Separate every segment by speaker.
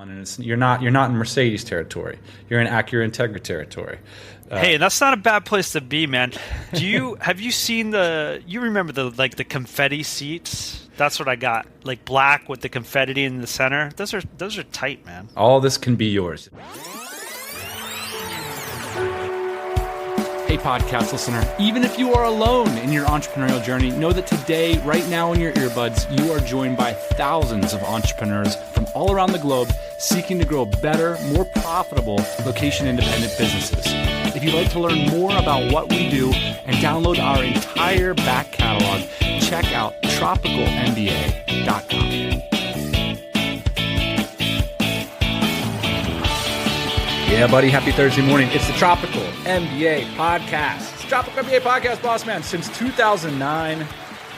Speaker 1: on, and you're not in Mercedes territory. You're in Acura Integra territory.
Speaker 2: Hey, that's not a bad place to be, man. Have you seen you remember the confetti seats? That's what I got. Like black with the confetti in the center. Those are tight, man.
Speaker 1: All this can be yours. Hey, podcast listener, even if you are alone in your entrepreneurial journey, know that today, right now in your earbuds, you are joined by thousands of entrepreneurs from all around the globe seeking to grow better, more profitable, location-independent businesses. If you'd like to learn more about what we do and download our entire back catalog, check out TropicalMBA.com. Yeah, buddy. Happy Thursday morning. It's the Tropical MBA podcast. It's the Tropical MBA podcast, boss man. Since 2009,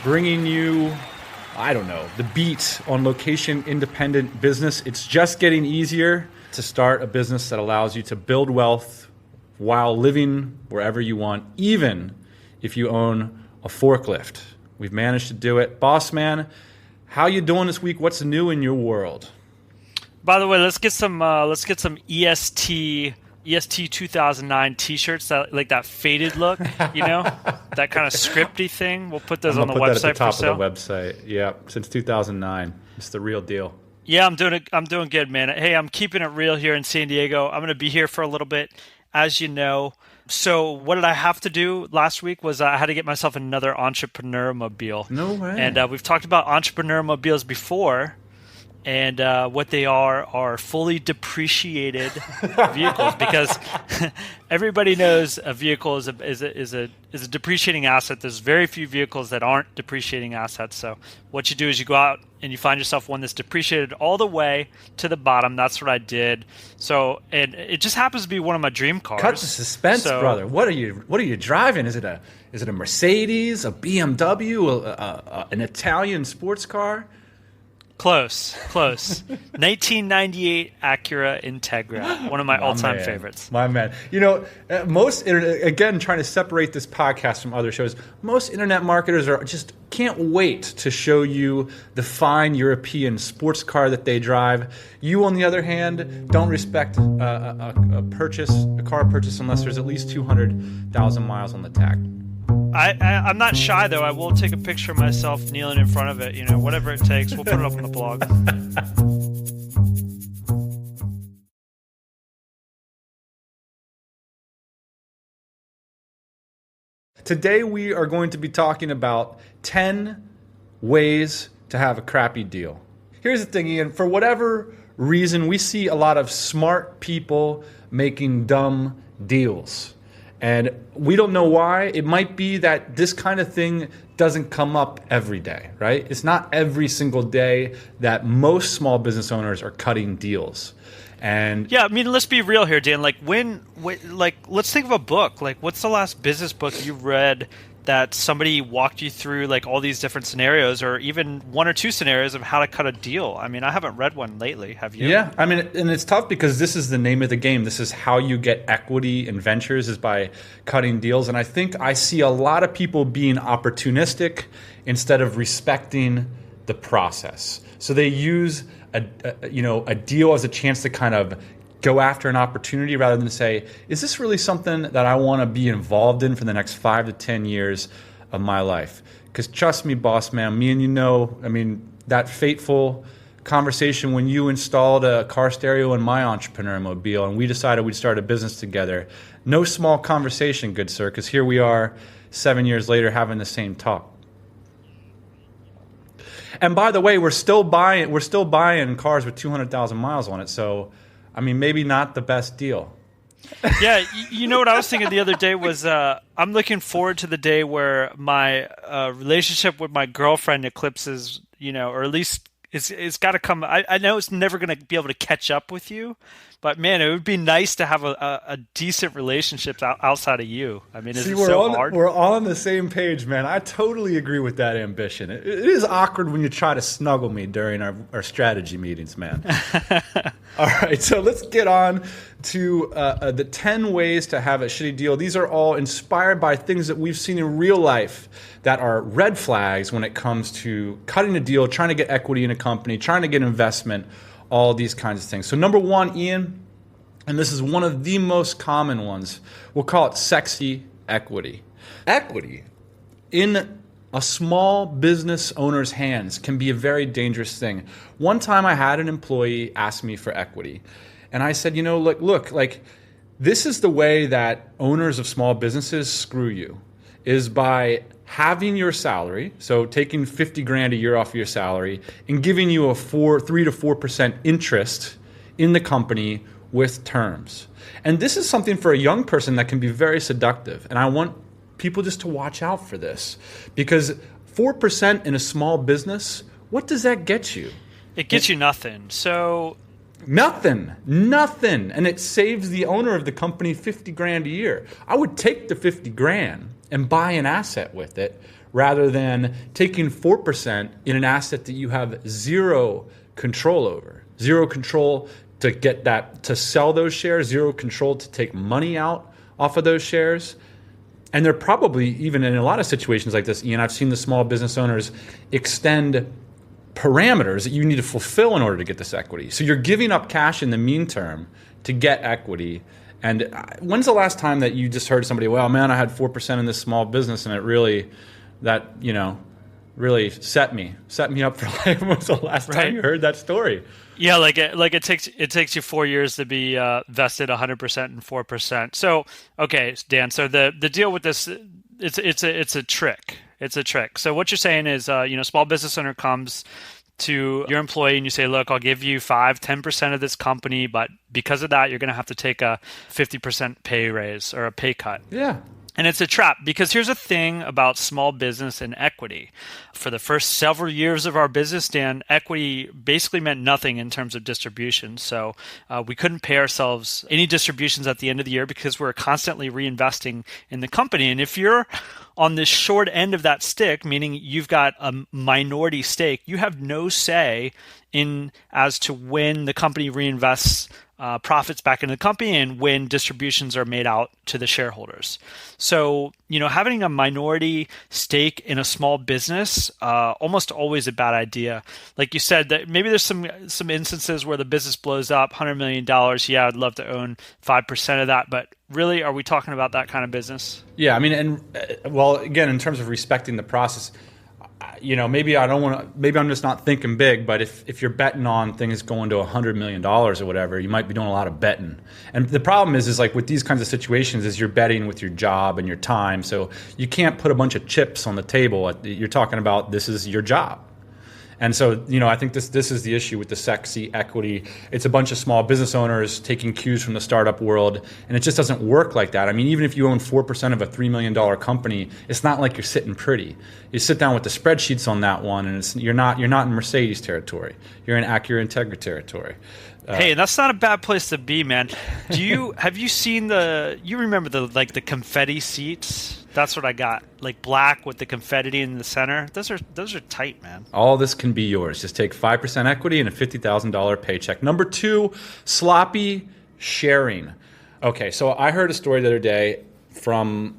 Speaker 1: bringing you, the beat on location-independent business. It's just getting easier to start a business that allows you to build wealth while living wherever you want, even if you own a forklift. We've managed to do it. Boss man, how you doing this week? What's new in your world?
Speaker 2: By the way, let's get some EST 2009 T-shirts that faded look, that kind of scripty thing. We'll put those on the website for sale.
Speaker 1: That at the top of the website. Yeah, since 2009, it's the real deal.
Speaker 2: Yeah, I'm doing good, man. Hey, I'm keeping it real here in San Diego. I'm going to be here for a little bit, as you know. So what did I have to do last week was I had to get myself another entrepreneur mobile.
Speaker 1: No way.
Speaker 2: And we've talked about entrepreneur mobiles before. And what they are fully depreciated vehicles, because everybody knows a vehicle is a depreciating asset. There's very few vehicles that aren't depreciating assets. So what you do is you go out and you find yourself one that's depreciated all the way to the bottom. That's what I did. So, and it just happens to be one of my dream cars.
Speaker 1: Cut the suspense, brother. What are you driving? Is it a Mercedes, a BMW, an Italian sports car?
Speaker 2: Close. 1998 Acura Integra, one of my all-time favorites.
Speaker 1: My man. Most again, trying to separate this podcast from other shows, most internet marketers can't wait to show you the fine European sports car that they drive. You, on the other hand, don't respect a car purchase unless there's at least 200,000 miles on the tag.
Speaker 2: I'm not shy, though. I will take a picture of myself kneeling in front of it. Whatever it takes. We'll put it up on the blog.
Speaker 1: Today we are going to be talking about 10 ways to have a crappy deal. Here's the thing, Ian. For whatever reason, we see a lot of smart people making dumb deals. And we don't know why. It might be that this kind of thing doesn't come up every day, right? It's not every single day that most small business owners are cutting deals. And
Speaker 2: yeah, let's be real here, Dan. Let's think of a book. What's the last business book you read that somebody walked you through all these different scenarios, or even one or two scenarios of how to cut a deal? I haven't read one lately. Have you?
Speaker 1: Yeah, and it's tough because this is the name of the game. This is how you get equity in ventures, is by cutting deals. And I think I see a lot of people being opportunistic instead of respecting the process. So they use a deal as a chance to kind of go after an opportunity rather than say, is this really something that I want to be involved in for the next 5 to 10 years of my life? Because trust me, boss man, me and that fateful conversation when you installed a car stereo in my entrepreneur mobile and we decided we'd start a business together. No small conversation, good sir, because here we are 7 years later having the same talk. And by the way, we're still buying cars with 200,000 miles on it. So, maybe not the best deal.
Speaker 2: Yeah, what I was thinking the other day was I'm looking forward to the day where my relationship with my girlfriend eclipses, or at least it's got to come. I know it's never going to be able to catch up with you, but man, it would be nice to have a decent relationship outside of you. Is it so hard?
Speaker 1: We're all on the same page, man. I totally agree with that ambition. It is awkward when you try to snuggle me during our strategy meetings, man. All right, so let's get on to the 10 ways to have a shitty deal. These are all inspired by things that we've seen in real life that are red flags when it comes to cutting a deal, trying to get equity in a company, trying to get investment, all these kinds of things. So number one, Ian, and this is one of the most common ones, we'll call it sexy equity. Equity in a small business owner's hands can be a very dangerous thing. One time I had an employee ask me for equity, and I said, look, like this is the way that owners of small businesses screw you, is by having your salary, so taking 50 grand a year off of your salary and giving you a 3 to 4% interest in the company with terms. And this is something for a young person that can be very seductive. And I want people just to watch out for this, because 4% in a small business, what does that get you?
Speaker 2: It gets you nothing. So
Speaker 1: Nothing. And it saves the owner of the company 50 grand a year. I would take the 50 grand and buy an asset with it rather than taking 4% in an asset that you have zero control over. Zero control to get that, to sell those shares, zero control to take money out off of those shares. And they're probably, even in a lot of situations like this, Ian, I've seen the small business owners extend parameters that you need to fulfill in order to get this equity. So you're giving up cash in the meantime to get equity. And when's the last time that you just heard somebody, well, man, I had 4% in this small business and it really, really set me up for life? When was the last time you heard that story?
Speaker 2: Yeah, like it takes you 4 years to be vested 100% and 4%. So okay, Dan. So the deal with this, it's a trick. It's a trick. So what you're saying is, small business owner comes to your employee and you say, look, I'll give you 10% of this company, but because of that, you're going to have to take a 50% pay raise or a pay cut.
Speaker 1: Yeah.
Speaker 2: And it's a trap, because here's the thing about small business and equity. For the first several years of our business, Dan, equity basically meant nothing in terms of distribution. So we couldn't pay ourselves any distributions at the end of the year because we're constantly reinvesting in the company. And if you're on the short end of that stick, meaning you've got a minority stake, you have no say in as to when the company reinvests profits back into the company and when distributions are made out to the shareholders. So, having a minority stake in a small business, almost always a bad idea. Like you said, that maybe there's some instances where the business blows up, $100 million. Yeah, I'd love to own 5% of that. But really, are we talking about that kind of business?
Speaker 1: Yeah, I mean, and well, again, in terms of respecting the process, maybe I'm just not thinking big, but if you're betting on things going to $100 million or whatever, you might be doing a lot of betting. And the problem is like with these kinds of situations is you're betting with your job and your time. So you can't put a bunch of chips on the table. You're talking about this is your job. And so, I think this is the issue with the sexy equity. It's a bunch of small business owners taking cues from the startup world, and it just doesn't work like that. I mean, even if you own 4% of a $3 million company, it's not like you're sitting pretty. You sit down with the spreadsheets on that one, and you're not in Mercedes territory. You're in Acura Integra territory.
Speaker 2: Hey, that's not a bad place to be, man. Have you seen you remember the confetti seats? That's what I got. Like black with the confetti in the center. Those are tight, man.
Speaker 1: All this can be yours. Just take 5% equity and a $50,000 paycheck. Number 2, sloppy sharing. Okay, so I heard a story the other day from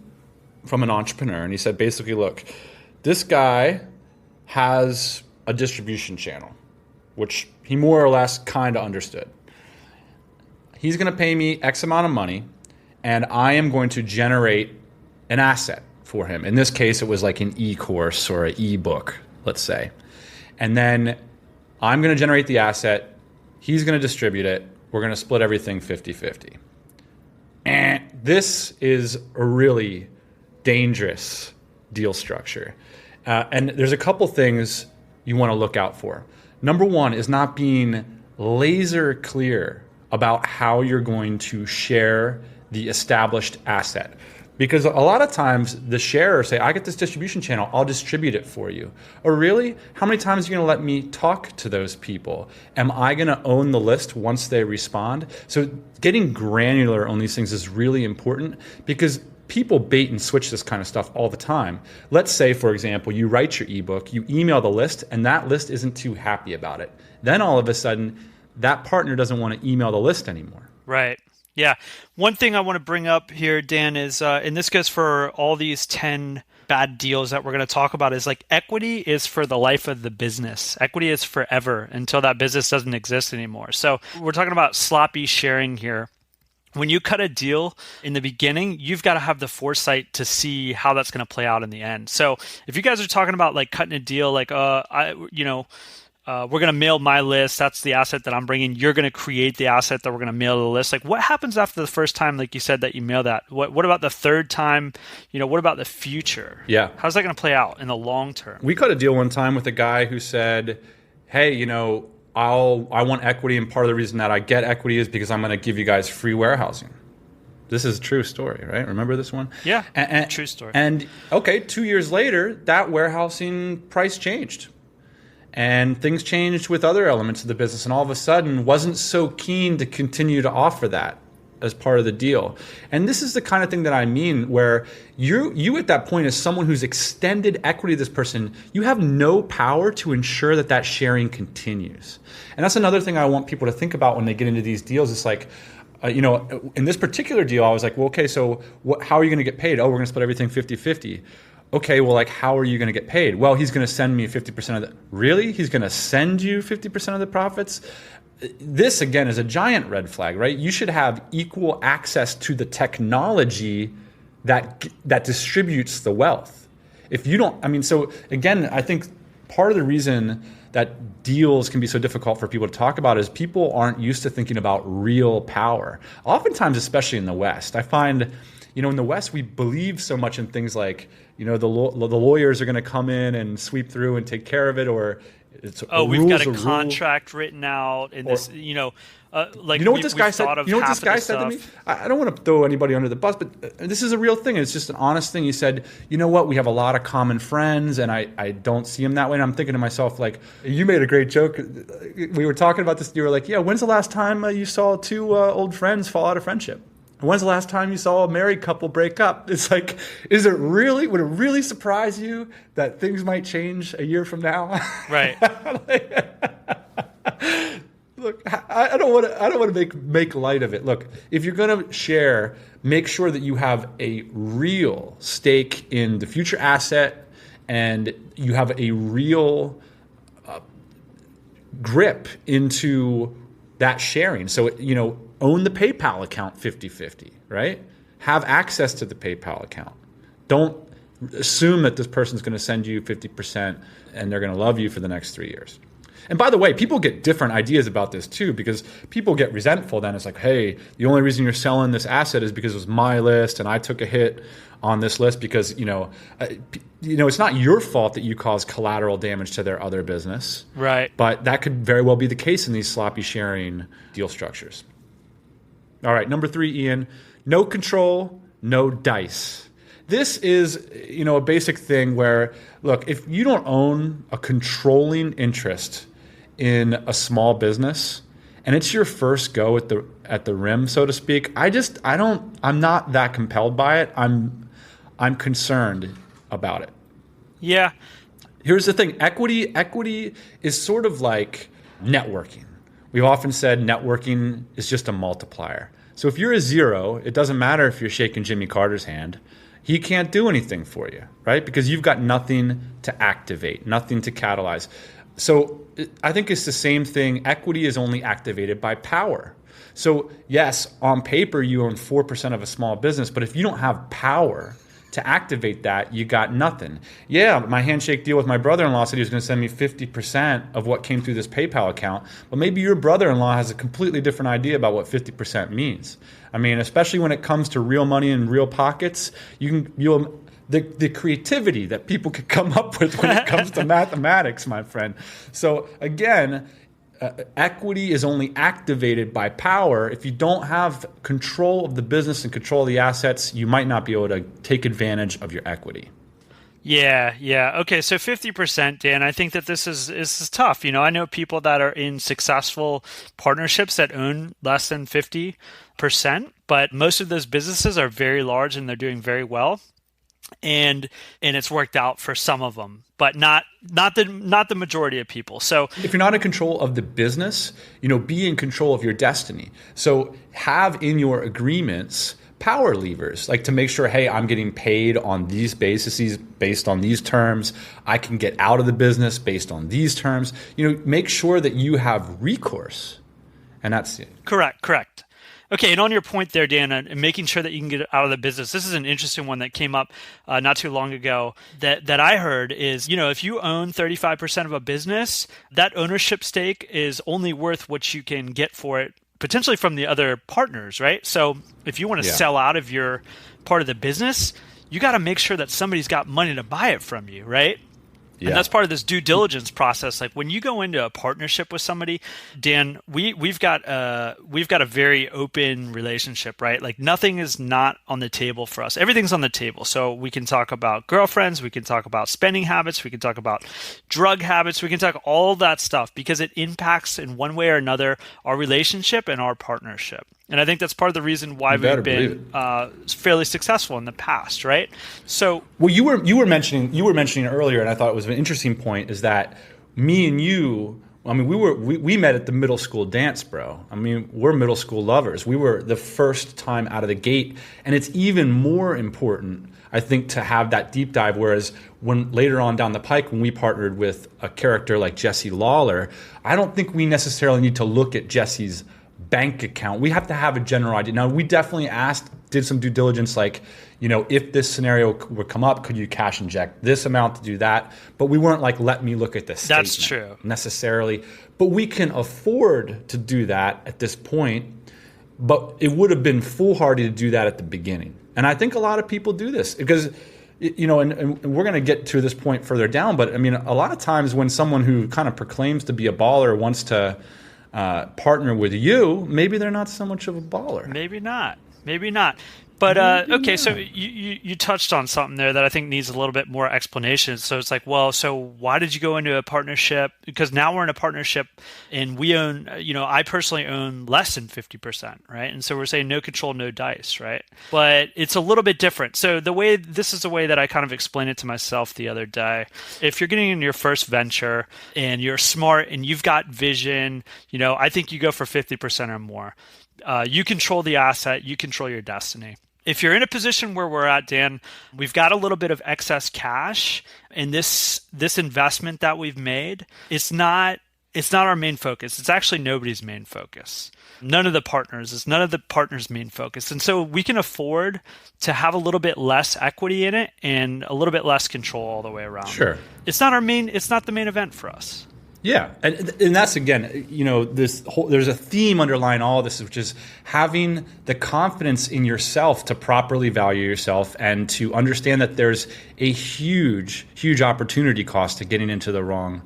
Speaker 1: an entrepreneur, and he said basically, look, this guy has a distribution channel, which he more or less kind of understood. He's going to pay me X amount of money, and I am going to generate an asset for him. In this case, it was like an e-course or an e-book, let's say. And then I'm going to generate the asset. He's going to distribute it. We're going to split everything 50-50. And this is a really dangerous deal structure. And there's a couple things you want to look out for. Number 1 is not being laser clear about how you're going to share the established asset. Because a lot of times the sharers say, I get this distribution channel, I'll distribute it for you. Or really? How many times are you going to let me talk to those people? Am I going to own the list once they respond? So getting granular on these things is really important, because people bait and switch this kind of stuff all the time. Let's say, for example, you write your ebook, you email the list, and that list isn't too happy about it. Then all of a sudden, that partner doesn't want to email the list anymore.
Speaker 2: Right. Yeah. One thing I want to bring up here, Dan, is, and this goes for all these 10 bad deals that we're going to talk about, is like equity is for the life of the business. Equity is forever until that business doesn't exist anymore. So we're talking about sloppy sharing here. When you cut a deal in the beginning, you've got to have the foresight to see how that's going to play out in the end. So if you guys are talking about like cutting a deal, like, we're going to mail my list. That's the asset that I'm bringing. You're going to create the asset that we're going to mail to the list. Like, what happens after the first time, like you said, that you mail that? What about the third time? What about the future?
Speaker 1: Yeah.
Speaker 2: How's that going to play out in the long term?
Speaker 1: We cut a deal one time with a guy who said, hey, I want equity, and part of the reason that I get equity is because I'm going to give you guys free warehousing. This is a true story, right? Remember this one?
Speaker 2: Yeah, true story.
Speaker 1: And, okay, 2 years later, that warehousing price changed. And things changed with other elements of the business, and all of a sudden wasn't so keen to continue to offer that as part of the deal. And this is the kind of thing that I mean, where you at that point, as someone who's extended equity to this person, you have no power to ensure that that sharing continues. And that's another thing I want people to think about when they get into these deals. It's like, in this particular deal, I was like, well, okay, so how are you going to get paid? Oh, we're going to split everything 50-50. Okay, well, like, how are you going to get paid? Well, he's going to send me 50% of the... Really? He's going to send you 50% of the profits? This, again, is a giant red flag, right? You should have equal access to the technology that distributes the wealth. If you don't... so, again, I think part of the reason that deals can be so difficult for people to talk about is people aren't used to thinking about real power. Oftentimes, especially in the West, I find... in the West, we believe so much in things like, the lawyers are going to come in and sweep through and take care of it, or
Speaker 2: we've got a contract written out, and this, like,
Speaker 1: what this guy said? You know what this guy said to me? I don't want to throw anybody under the bus, but this is a real thing. It's just an honest thing. He said, you know what? We have a lot of common friends, and I don't see him that way. And I'm thinking to myself, like, you made a great joke. We were talking about this. You were like, yeah, when's the last time you saw two old friends fall out of friendship? When's the last time you saw a married couple break up? It's like, would it really surprise you that things might change a year from now?
Speaker 2: Right.
Speaker 1: Look, I don't want to make light of it. Look, if you're going to share, make sure that you have a real stake in the future asset, and you have a real grip into that sharing. So, own the PayPal account 50-50, right? Have access to the PayPal account. Don't assume that this person's going to send you 50% and they're going to love you for the next 3 years. And by the way, people get different ideas about this too, because people get resentful then. It's like, hey, the only reason you're selling this asset is because it was my list and I took a hit on this list because, it's not your fault that you caused collateral damage to their other business.
Speaker 2: Right.
Speaker 1: But that could very well be the case in these sloppy sharing deal structures. All right, number 3, Ian, no control, no dice. This is, a basic thing where, look, if you don't own a controlling interest in a small business and it's your first go at the rim, so to speak, I'm not that compelled by it. I'm concerned about it.
Speaker 2: Yeah.
Speaker 1: Here's the thing. Equity is sort of like networking. We've often said networking is just a multiplier. So if you're a 0, it doesn't matter if you're shaking Jimmy Carter's hand. He can't do anything for you, right? Because you've got nothing to activate, nothing to catalyze. So I think it's the same thing. Equity is only activated by power. So yes, on paper, you own 4% of a small business, but if you don't have power to activate that, you got nothing. Yeah, my handshake deal with my brother-in-law said he was going to send me 50% of what came through this PayPal account. But maybe your brother-in-law has a completely different idea about what 50% means. Especially when it comes to real money in real pockets, the creativity that people could come up with when it comes to mathematics, my friend. So again, equity is only activated by power. If you don't have control of the business and control of the assets, you might not be able to take advantage of your equity.
Speaker 2: Yeah. Okay, so 50%, Dan, I think that this is tough. I know people that are in successful partnerships that own less than 50%, but most of those businesses are very large and they're doing very well. And it's worked out for some of them. but not the majority of people. So
Speaker 1: if you're not in control of the business, be in control of your destiny. So have in your agreements power levers, like to make sure, hey, I'm getting paid on these bases based on these terms. I can get out of the business based on these terms. Make sure that you have recourse. And that's it.
Speaker 2: Correct. Okay, and on your point there, Dan, and making sure that you can get out of the business, this is an interesting one that came up not too long ago that I heard is, if you own 35% of a business, that ownership stake is only worth what you can get for it potentially from the other partners, right? So if you want to sell out of your part of the business, you got to make sure that somebody's got money to buy it from you, right? Yeah. And that's part of this due diligence process. Like when you go into a partnership with somebody, Dan, we've got a very open relationship, right? Like nothing is not on the table for us. Everything's on the table. So we can talk about girlfriends, we can talk about spending habits, we can talk about drug habits, we can talk all that stuff because it impacts in one way or another our relationship and our partnership. And I think that's part of the reason why we've been fairly successful in the past, right? So,
Speaker 1: well, you were mentioning earlier, and I thought it was an interesting point, is that me and you, I mean, we met at the middle school dance, bro. I mean, we're middle school lovers. We were the first time out of the gate, and it's even more important, I think, to have that deep dive. Whereas when later on down the pike, when we partnered with a character like Jesse Lawler, I don't think we necessarily need to look at Jesse's bank account. We have to have a general idea. Now, we definitely did some due diligence, like, if this scenario would come up, could you cash inject this amount to do that? But we weren't like, let me look at this statement.
Speaker 2: That's true.
Speaker 1: Necessarily. But we can afford to do that at this point. But it would have been foolhardy to do that at the beginning. And I think a lot of people do this because, and we're going to get to this point further down. But I mean, a lot of times when someone who kind of proclaims to be a baller wants to partner with you, maybe they're not so much of a baller.
Speaker 2: Maybe not. But okay, so you touched on something there that I think needs a little bit more explanation. So it's like, well, so why did you go into a partnership? Because now we're in a partnership and we own, I personally own less than 50%, right? And so we're saying no control, no dice, right? But it's a little bit different. So this is the way that I kind of explained it to myself the other day. If you're getting in your first venture and you're smart and you've got vision, I think you go for 50% or more. You control the asset, you control your destiny. If you're in a position where we're at, Dan, we've got a little bit of excess cash, and this investment that we've made, it's not our main focus. It's actually nobody's main focus. None of the partners. It's none of the partners' main focus. And so we can afford to have a little bit less equity in it and a little bit less control all the way around.
Speaker 1: Sure.
Speaker 2: It's not the main event for us.
Speaker 1: Yeah, and that's, again, there's a theme underlying all of this, which is having the confidence in yourself to properly value yourself and to understand that there's a huge, huge opportunity cost to getting into the wrong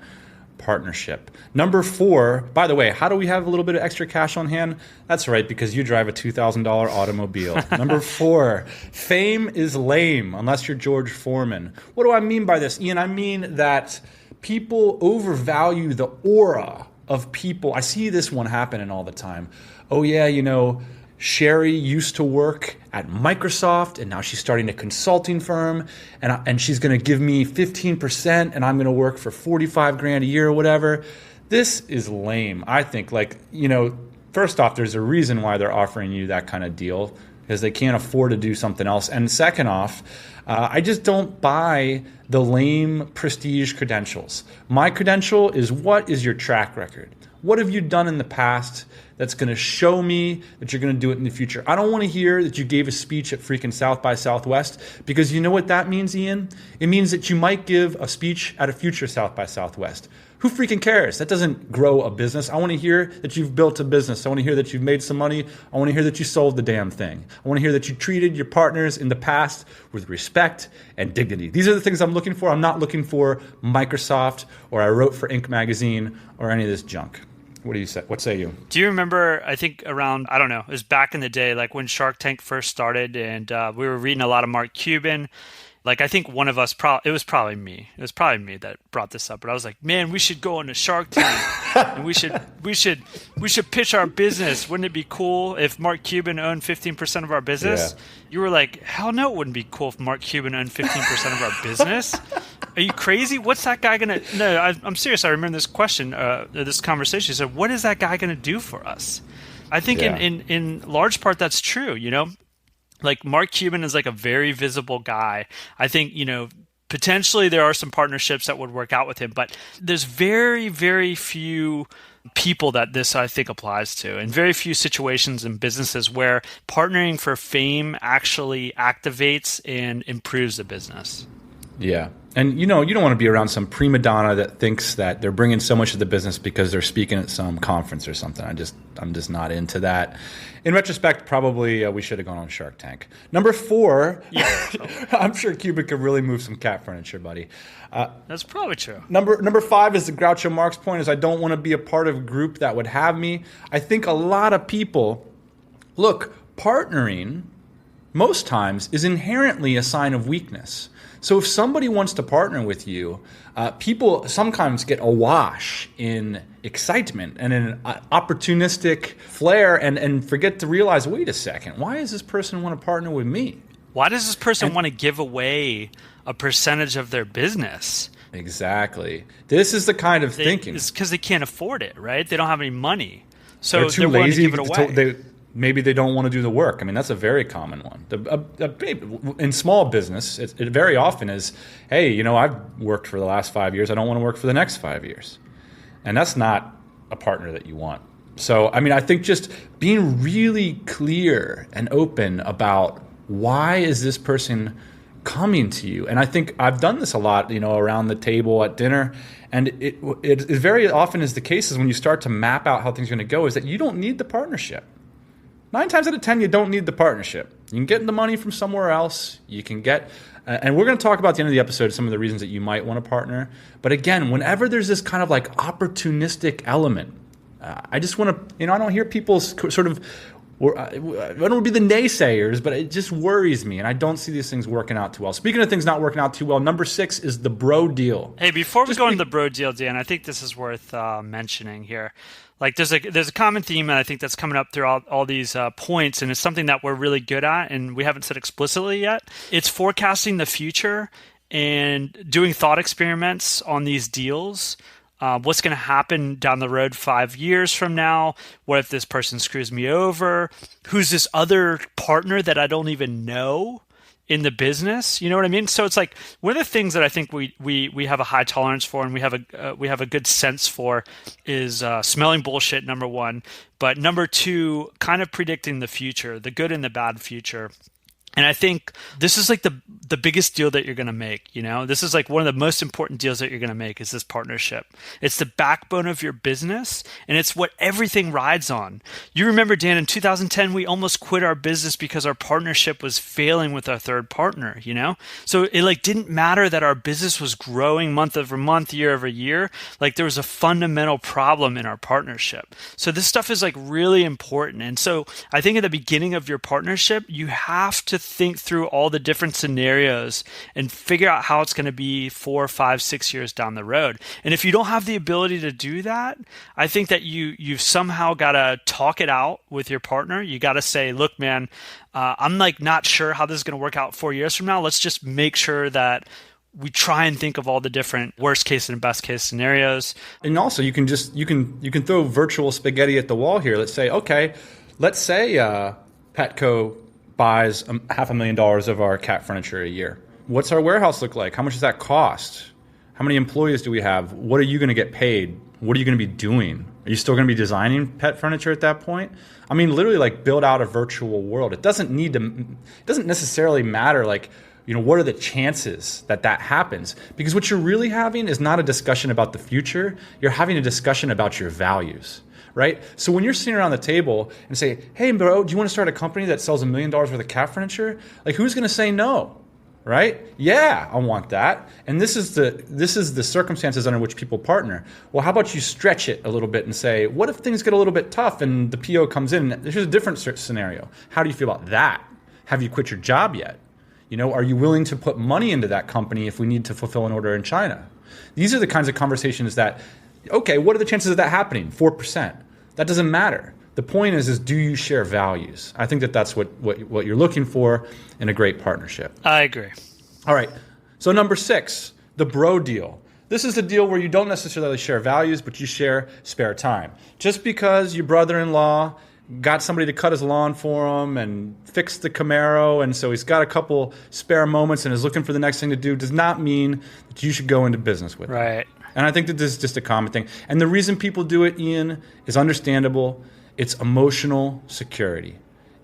Speaker 1: partnership. Number 4, by the way, how do we have a little bit of extra cash on hand? That's right, because you drive a $2,000 automobile. Number 4, fame is lame unless you're George Foreman. What do I mean by this, Ian? I mean that people overvalue the aura of people. I see this one happening all the time. Oh yeah, Sherry used to work at Microsoft and now she's starting a consulting firm and she's going to give me 15% and I'm going to work for $45,000 a year or whatever. This is lame. I think, first off, there's a reason why they're offering you that kind of deal, because they can't afford to do something else. And second off, I just don't buy the lame prestige credentials. My credential is, what is your track record? What have you done in the past that's going to show me that you're going to do it in the future? I don't want to hear that you gave a speech at freaking South by Southwest, because you know what that means, Ian? It means that you might give a speech at a future South by Southwest. Who freaking cares? That doesn't grow a business. I want to hear that you've built a business. I want to hear that you've made some money. I want to hear that you sold the damn thing. I want to hear that you treated your partners in the past with respect and dignity. These are the things I'm looking for. I'm not looking for Microsoft or I wrote for Inc. magazine or any of this junk. What do you say? What say you?
Speaker 2: Do you remember, I think around, I don't know, it was back in the day, like when Shark Tank first started and we were reading a lot of Mark Cuban. Like, I think one of us, it was probably me. It was probably me that brought this up. But I was like, man, we should go on a Shark Tank and we should pitch our business. Wouldn't it be cool if Mark Cuban owned 15% of our business? Yeah. You were like, hell no, it wouldn't be cool if Mark Cuban owned 15% of our business. Are you crazy? What's that guy going to... No, I'm serious. I remember this question, this conversation. He said, what is that guy going to do for us? I think in large part that's true, Like Mark Cuban is like a very visible guy. I think, potentially there are some partnerships that would work out with him, but there's very, very few people that this I think applies to, and very few situations in businesses where partnering for fame actually activates and improves the business.
Speaker 1: Yeah. And you don't want to be around some prima donna that thinks that they're bringing so much to the business because they're speaking at some conference or something. I'm just not into that. In retrospect, probably we should have gone on Shark Tank. Number 4, I'm sure Cuban could really move some cat furniture, buddy.
Speaker 2: That's probably true.
Speaker 1: Number 5 is the Groucho Marx point, is I don't want to be a part of a group that would have me. I think a lot of people, look, partnering most times is inherently a sign of weakness. So if somebody wants to partner with you, people sometimes get awash in excitement and an opportunistic flair and forget to realize, wait a second, why does this person want to partner with me?
Speaker 2: Why does this person want to give away a percentage of their business?
Speaker 1: Exactly. This is the kind of thinking.
Speaker 2: It's because they can't afford it, right? They don't have any money. So
Speaker 1: they're too lazy
Speaker 2: to give it away.
Speaker 1: Maybe they don't want to do the work. I mean, that's a very common one. In small business, it very often is, hey, I've worked for the last 5 years. I don't want to work for the next 5 years. And that's not a partner that you want. So, I mean, I think just being really clear and open about why is this person coming to you. And I think I've done this a lot, around the table at dinner. And it very often is the case is when you start to map out how things are going to go is that you don't need the partnership. 9 times out of 10, you don't need the partnership. You can get the money from somewhere else. You can get, and we're going to talk about at the end of the episode some of the reasons that you might want to partner. But again, whenever there's this kind of like opportunistic element, I just want to, I don't hear people sort of, I don't want to be the naysayers, but it just worries me. And I don't see these things working out too well. Speaking of things not working out too well, number 6 is the bro deal.
Speaker 2: Hey, before we go into the bro deal, Dan, I think this is worth mentioning here. Like there's a common theme, and I think that's coming up through all these points, and it's something that we're really good at, and we haven't said explicitly yet. It's forecasting the future and doing thought experiments on these deals. What's going to happen down the road 5 years from now? What if this person screws me over? Who's this other partner that I don't even know in the business? You know what I mean? So it's like one of the things that I think we have a high tolerance for, and we have a good sense for, is smelling bullshit, number 1, but number 2, kind of predicting the future, the good and the bad future. And I think this is like the biggest deal that you're going to make, This is like one of the most important deals that you're going to make is this partnership. It's the backbone of your business, and it's what everything rides on. You remember, Dan, in 2010, we almost quit our business because our partnership was failing with our third partner, So it didn't matter that our business was growing month over month, year over year. Like there was a fundamental problem in our partnership. So this stuff is really important. And so I think at the beginning of your partnership, you have to think through all the different scenarios and figure out how it's going to be 4, 5, 6 years down the road. And if you don't have the ability to do that, I think that you've somehow got to talk it out with your partner. You got to say, look, man, I'm not sure how this is going to work out 4 years from now. Let's just make sure that we try and think of all the different worst case and best case scenarios.
Speaker 1: And also you can throw virtual spaghetti at the wall here. Let's say Petco buys $500,000 of our cat furniture a year. What's our warehouse look like? How much does that cost? How many employees do we have? What are you going to get paid? What are you going to be doing? Are you still going to be designing pet furniture at that point? I mean, literally build out a virtual world. It doesn't necessarily matter what are the chances that happens? Because what you're really having is not a discussion about the future. You're having a discussion about your values. Right? So when you're sitting around the table and say, hey, bro, do you want to start a company that sells $1 million worth of cat furniture? Who's going to say no? Right? Yeah, I want that. And this is the circumstances under which people partner. Well, how about you stretch it a little bit and say, what if things get a little bit tough and the PO comes in? Here's a different scenario. How do you feel about that? Have you quit your job yet? Are you willing to put money into that company if we need to fulfill an order in China? These are the kinds of conversations that, okay, what are the chances of that happening? 4%. That doesn't matter. The point is do you share values? I think that's what you're looking for in a great partnership.
Speaker 2: I agree.
Speaker 1: All right. So number 6, The bro deal. This is a deal where you don't necessarily share values, but you share spare time. Just because your brother-in-law got somebody to cut his lawn for him and fix the Camaro, and so he's got a couple spare moments and is looking for the next thing to do, does not mean that you should go into business with him.
Speaker 2: Right.
Speaker 1: And I think that this is just a common thing. And the reason people do it, Ian, is understandable. It's emotional security.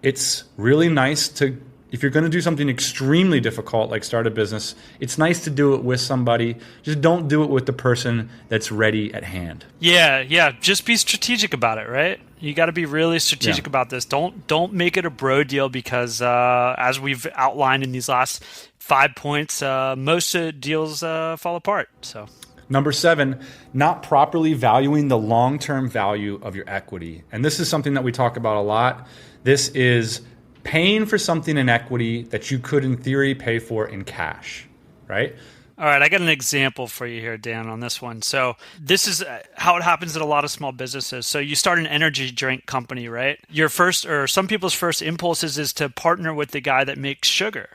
Speaker 1: It's really nice to, if you're going to do something extremely difficult like start a business, it's nice to do it with somebody. Just don't do it with the person that's ready at hand.
Speaker 2: Yeah. Just be strategic about it, right? You got to be really strategic about this. Don't make it a bro deal because, as we've outlined in these last 5 points, most deals fall apart. So.
Speaker 1: Number 7, not properly valuing the long-term value of your equity. And this is something that we talk about a lot. This is paying for something in equity that you could, in theory, pay for in cash, right?
Speaker 2: All right, I got an example for you here, Dan, on this one. So this is how it happens in a lot of small businesses. So you start an energy drink company, right? Your first, or some people's first impulses is to partner with the guy that makes sugar.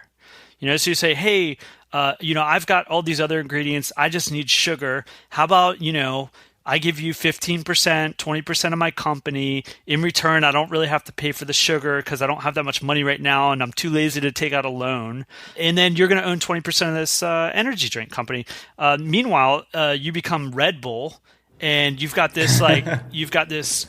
Speaker 2: So you say, hey, I've got all these other ingredients. I just need sugar. How about, I give you 15%, 20% of my company. In return, I don't really have to pay for the sugar because I don't have that much money right now and I'm too lazy to take out a loan. And then you're going to own 20% of this energy drink company. Meanwhile, you become Red Bull. And you've got this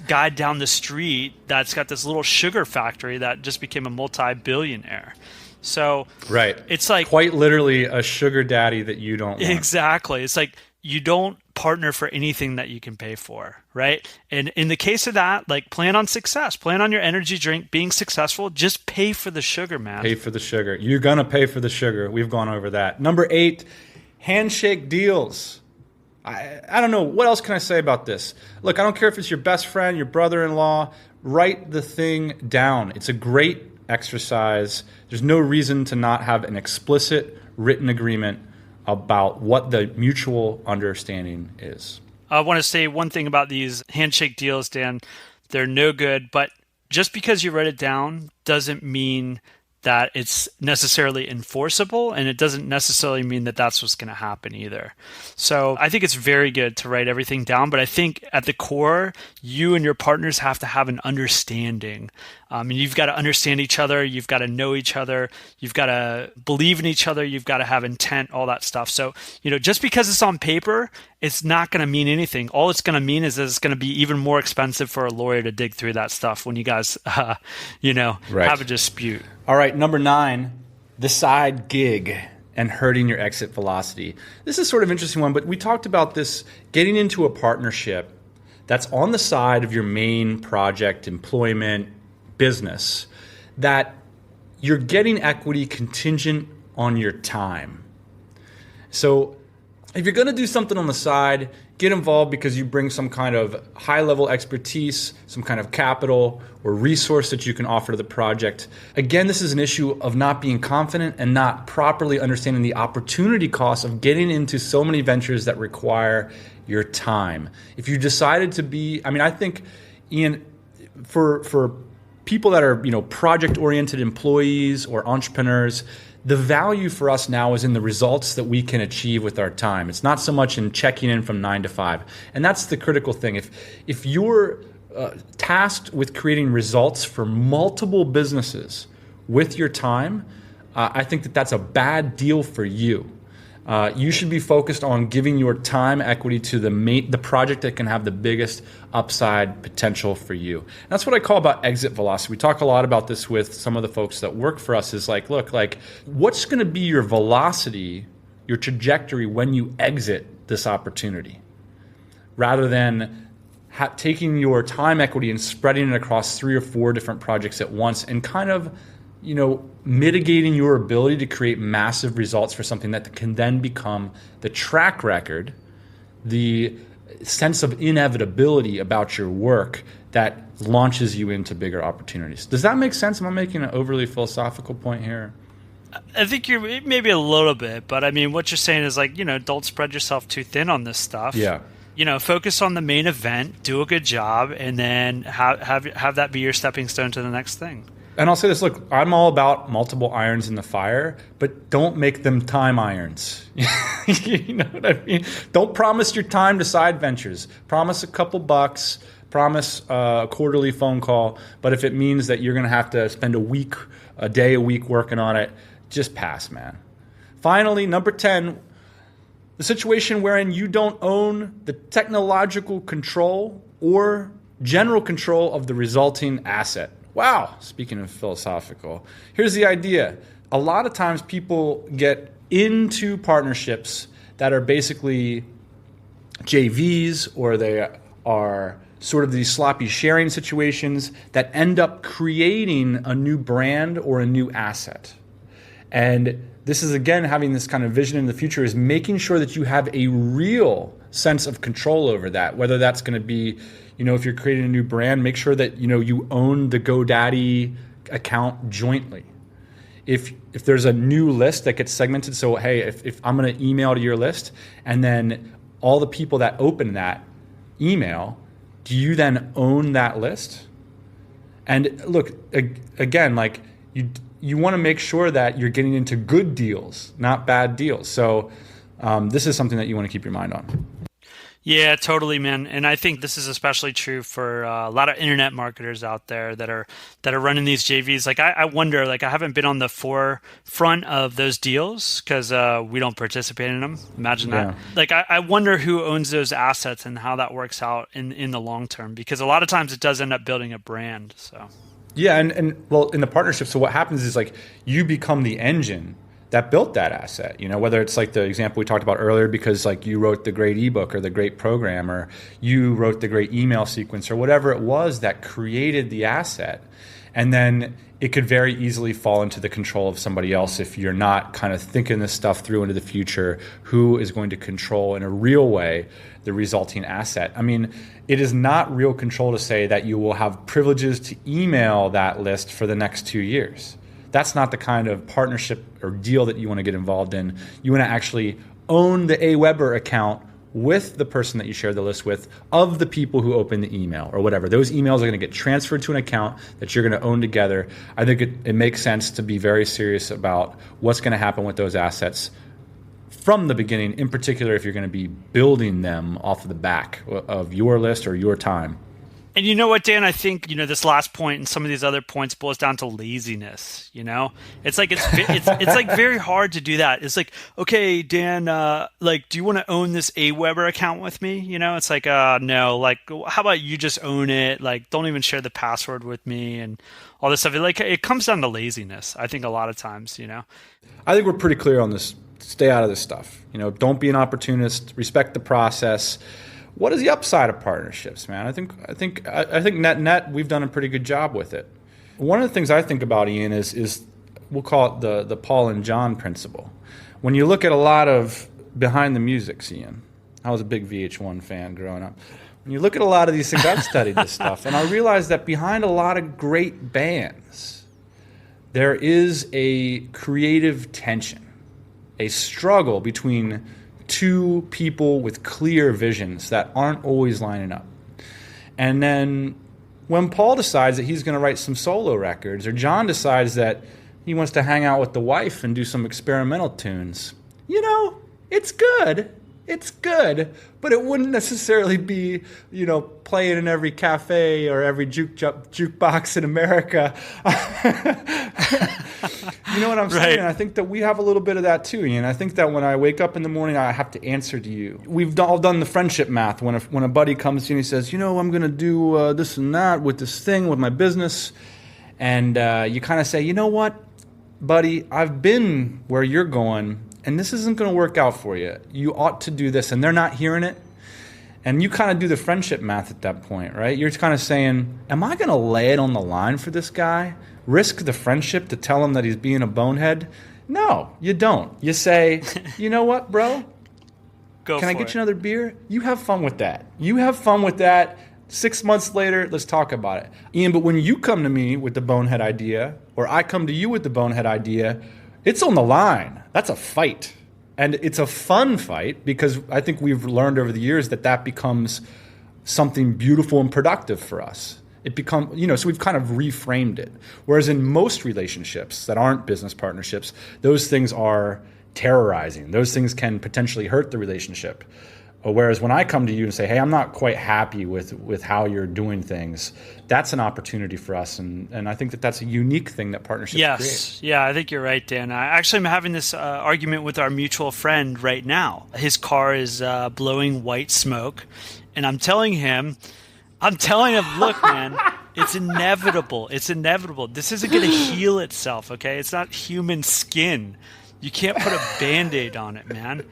Speaker 2: guy down the street that's got this little sugar factory that just became a multi-billionaire. So
Speaker 1: right.
Speaker 2: It's like
Speaker 1: quite literally a sugar daddy that you don't want.
Speaker 2: Exactly. It's like you don't partner for anything that you can pay for, right? And in the case of that, like plan on success. Plan on your energy drink being successful. Just pay for the sugar, man.
Speaker 1: Pay for the sugar. You're going to pay for the sugar. We've gone over that. Number 8, handshake deals. I don't know. What else can I say about this? Look, I don't care if it's your best friend, your brother-in-law. Write the thing down. It's a great exercise. There's no reason to not have an explicit written agreement about what the mutual understanding is.
Speaker 2: I want to say one thing about these handshake deals, Dan. They're no good, but just because you write it down doesn't mean that it's necessarily enforceable, and it doesn't necessarily mean that that's what's going to happen either. So I think it's very good to write everything down, but I think at the core, you and your partners have to have an understanding. And you've got to understand each other. You've got to know each other. You've got to believe in each other. You've got to have intent, all that stuff. So, just because it's on paper, it's not going to mean anything. All it's going to mean is that it's going to be even more expensive for a lawyer to dig through that stuff when you guys,
Speaker 1: Right.
Speaker 2: have a dispute.
Speaker 1: All right, number 9, the side gig and hurting your exit velocity. This is sort of an interesting one, but we talked about this getting into a partnership that's on the side of your main project, employment, business, that you're getting equity contingent on your time. So if you're going to do something on the side, get involved because you bring some kind of high-level expertise, some kind of capital or resource that you can offer to the project. Again, this is an issue of not being confident and not properly understanding the opportunity cost of getting into so many ventures that require your time. If you decided to be, I think, Ian, for people that are, project-oriented employees or entrepreneurs, the value for us now is in the results that we can achieve with our time. It's not so much in checking in from 9 to 5. And that's the critical thing. If you're tasked with creating results for multiple businesses with your time, I think that that's a bad deal for you. You should be focused on giving your time equity to the project that can have the biggest upside potential for you. And that's what I call about exit velocity. We talk a lot about this with some of the folks that work for us is like, look, what's going to be your velocity, your trajectory when you exit this opportunity? Rather than taking your time equity and spreading it across 3 or 4 different projects at once and kind of mitigating your ability to create massive results for something that can then become the track record, the sense of inevitability about your work that launches you into bigger opportunities. Does that make sense? Am I making an overly philosophical point here?
Speaker 2: I think you're maybe a little bit, but what you're saying is don't spread yourself too thin on this stuff.
Speaker 1: Yeah.
Speaker 2: Focus on the main event, do a good job, and then have that be your stepping stone to the next thing.
Speaker 1: And I'll say this, look, I'm all about multiple irons in the fire, but don't make them time irons. You know what I mean? Don't promise your time to side ventures. Promise a couple bucks, promise a quarterly phone call, but if it means that you're going to have to spend a day a week working on it, just pass, man. Finally, number 10, the situation wherein you don't own the technological control or general control of the resulting asset. Wow, speaking of philosophical, here's the idea. A lot of times people get into partnerships that are basically JVs, or they are sort of these sloppy sharing situations that end up creating a new brand or a new asset. And this is, again, having this kind of vision in the future, is making sure that you have a real sense of control over that, whether that's going to be, if you're creating a new brand, make sure that, you own the GoDaddy account jointly. If there's a new list that gets segmented, so, hey, if I'm going to email to your list, and then all the people that open that email, do you then own that list? And look, again, like you want to make sure that you're getting into good deals, not bad deals. So this is something that you want to keep your mind on.
Speaker 2: Yeah, totally, man. And I think this is especially true for a lot of internet marketers out there that are running these JVs. Like I wonder, like I haven't been on the forefront of those deals because we don't participate in them. Imagine that. Like I wonder who owns those assets and how that works out in the long term, because a lot of times it does end up building a brand. So
Speaker 1: yeah, and well, in the partnership, so what happens is like you become the engine that built that asset, whether it's like the example we talked about earlier, because like you wrote the great ebook or the great program, or you wrote the great email sequence, or whatever it was that created the asset. And then it could very easily fall into the control of somebody else if you're not kind of thinking this stuff through into the future, who is going to control in a real way the resulting asset. I mean, it is not real control to say that you will have privileges to email that list for the next 2 years. That's not the kind of partnership or deal that you want to get involved in. You want to actually own the Aweber account with the person that you share the list with, of the people who open the email or whatever. Those emails are going to get transferred to an account that you're going to own together. I think it makes sense to be very serious about what's going to happen with those assets from the beginning, in particular if you're going to be building them off of the back of your list or your time.
Speaker 2: And you know what, Dan? I think this last point and some of these other points boils down to laziness. It's like it's like very hard to do that. It's like, okay, Dan, like, do you want to own this Aweber account with me? It's like, no. Like, how about you just own it? Like, don't even share the password with me and all this stuff. Like, it comes down to laziness. I think a lot of times.
Speaker 1: I think we're pretty clear on this. Stay out of this stuff. Don't be an opportunist. Respect the process. What is the upside of partnerships, man? I think net we've done a pretty good job with it. One of the things I think about, Ian, is we'll call it the Paul and John principle. When you look at a lot of behind the music, Ian, I was a big VH1 fan growing up. When you look at a lot of these things, I've studied this stuff, and I realized that behind a lot of great bands, there is a creative tension, a struggle between two people with clear visions that aren't always lining up. And then when Paul decides that he's going to write some solo records, or John decides that he wants to hang out with the wife and do some experimental tunes, it's good. It's good, but it wouldn't necessarily be, playing in every cafe or every jukebox in America. You know what I'm saying?
Speaker 2: Right.
Speaker 1: I think that we have a little bit of that too, Ian. I think that when I wake up in the morning, I have to answer to you. We've all done the friendship math. When a buddy comes to you and he says, I'm going to do this and that with this thing with my business, and you kind of say, you know what, buddy, I've been where you're going, and this isn't going to work out for you. You ought to do this, and they're not hearing it. And you kind of do the friendship math at that point, right? You're kind of saying, am I going to lay it on the line for this guy? Risk the friendship to tell him that he's being a bonehead? No, you don't. You say, you know what, bro? Can I get you another beer? You have fun with that. 6 months later, let's talk about it. Ian, but when you come to me with the bonehead idea, or I come to you with the bonehead idea, it's on the line. That's a fight. And it's a fun fight, because I think we've learned over the years that becomes something beautiful and productive for us. so we've kind of reframed it. Whereas in most relationships that aren't business partnerships, those things are terrorizing. Those things can potentially hurt the relationship. Whereas when I come to you and say, hey, I'm not quite happy with how you're doing things, that's an opportunity for us. And I think that's a unique thing that partnerships create.
Speaker 2: Yeah, I think you're right, Dan. I'm having this argument with our mutual friend right now. His car is blowing white smoke, and I'm telling him, look, man, it's inevitable. It's inevitable. This isn't going to heal itself, okay? It's not human skin. You can't put a Band-Aid on it, man.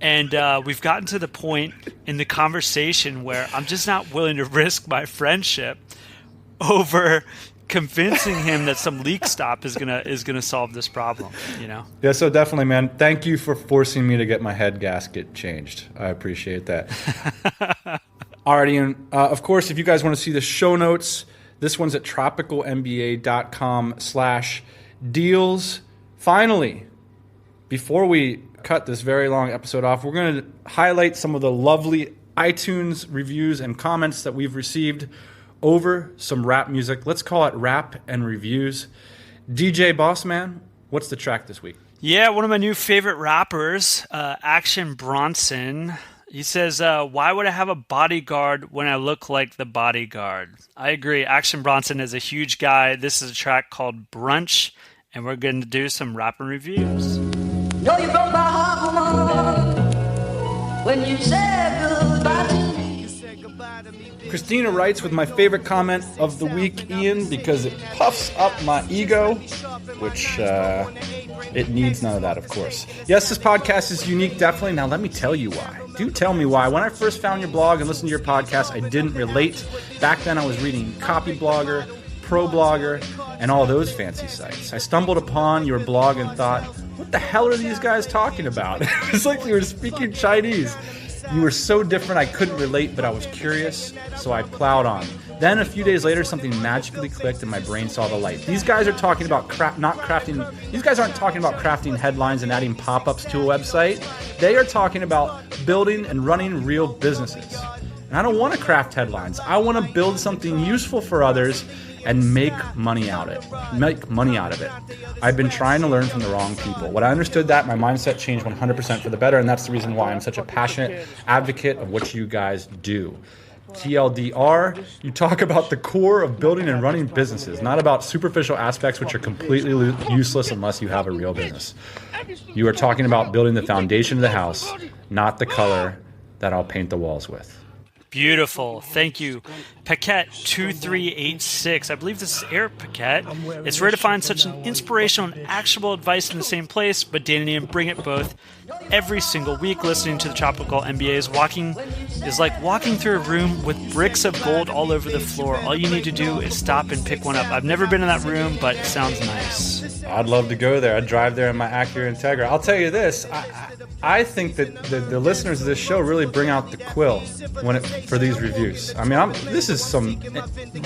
Speaker 2: And we've gotten to the point in the conversation where I'm just not willing to risk my friendship over convincing him that some leak stop is gonna solve this problem.
Speaker 1: Yeah, so definitely, man. Thank you for forcing me to get my head gasket changed. I appreciate that. Alrighty, and of course, if you guys want to see the show notes, this one's at tropicalmba.com/deals. Finally, before we cut this very long episode off, we're going to highlight some of the lovely iTunes reviews and comments that we've received over some rap music. Let's call it rap and reviews. DJ Bossman, what's the track this week?
Speaker 2: Yeah, one of my new favorite rappers, Action Bronson. He says, why would I have a bodyguard when I look like the bodyguard? I agree. Action Bronson is a huge guy. This is a track called Brunch, and we're going to do some rap and reviews.
Speaker 3: No, you broke my heart, woman, when you said goodbye to me.
Speaker 1: Christina writes with my favorite comment of the week, Ian, because it puffs up my ego, which it needs none of that, of course. Yes, this podcast is unique, definitely. Now, let me tell you why. Do tell me why. When I first found your blog and listened to your podcast, I didn't relate. Back then, I was reading Copy Blogger, Pro Blogger, and all those fancy sites. I stumbled upon your blog and thought, what the hell are these guys talking about? It's like you were speaking Chinese. You were so different I couldn't relate, but I was curious, so I plowed on. Then a few days later, something magically clicked and my brain saw the light. These guys are talking about These guys aren't talking about crafting headlines and adding pop-ups to a website. They are talking about building and running real businesses. And I don't want to craft headlines. I want to build something useful for others and make money out of it. I've been trying to learn from the wrong people. When I understood that, my mindset changed 100% for the better, and that's the reason why I'm such a passionate advocate of what you guys do. TLDR, you talk about the core of building and running businesses, not about superficial aspects which are completely useless unless you have a real business. You are talking about building the foundation of the house, not the color that I'll paint the walls with.
Speaker 2: Beautiful. Thank you. Paquette2386. I believe this is Eric Paquette. It's rare to find such an inspirational and actionable advice in the same place, but Dan and Ian bring it both every single week. Listening to the Tropical MBA is like walking through a room with bricks of gold all over the floor. All you need to do is stop and pick one up. I've never been in that room, but it sounds nice.
Speaker 1: I'd love to go there. I'd drive there in my Acura Integra. I'll tell you this. I think that the listeners of this show really bring out the quill for these reviews. I mean, this is some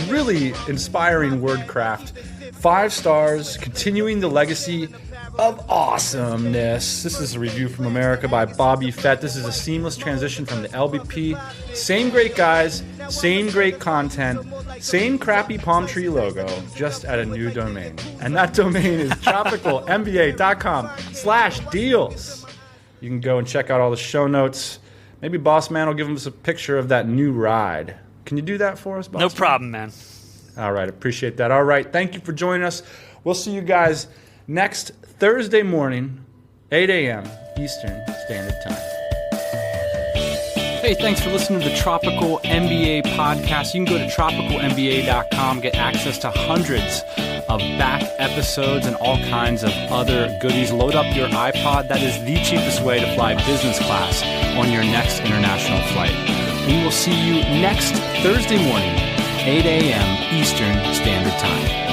Speaker 1: really inspiring wordcraft. 5 stars, continuing the legacy of awesomeness. This is a review from America by Bobby Fett. This is a seamless transition from the LBP. Same great guys, same great content, same crappy palm tree logo, just at a new domain. And that domain is tropicalmba.com/deals. You can go and check out all the show notes. Maybe Boss Man will give us a picture of that new ride. Can you do that for us, Boss
Speaker 2: No
Speaker 1: Man?
Speaker 2: problem, man.
Speaker 1: All right, appreciate that. All right, thank you for joining us. We'll see you guys next Thursday morning, 8 a.m. Eastern Standard Time. Hey, thanks for listening to the Tropical MBA podcast. You can go to tropicalmba.com, get access to hundreds of back episodes and all kinds of other goodies. Load up your iPod. That is the cheapest way to fly business class on your next international flight. We will see you next Thursday morning, 8 a.m. Eastern Standard Time.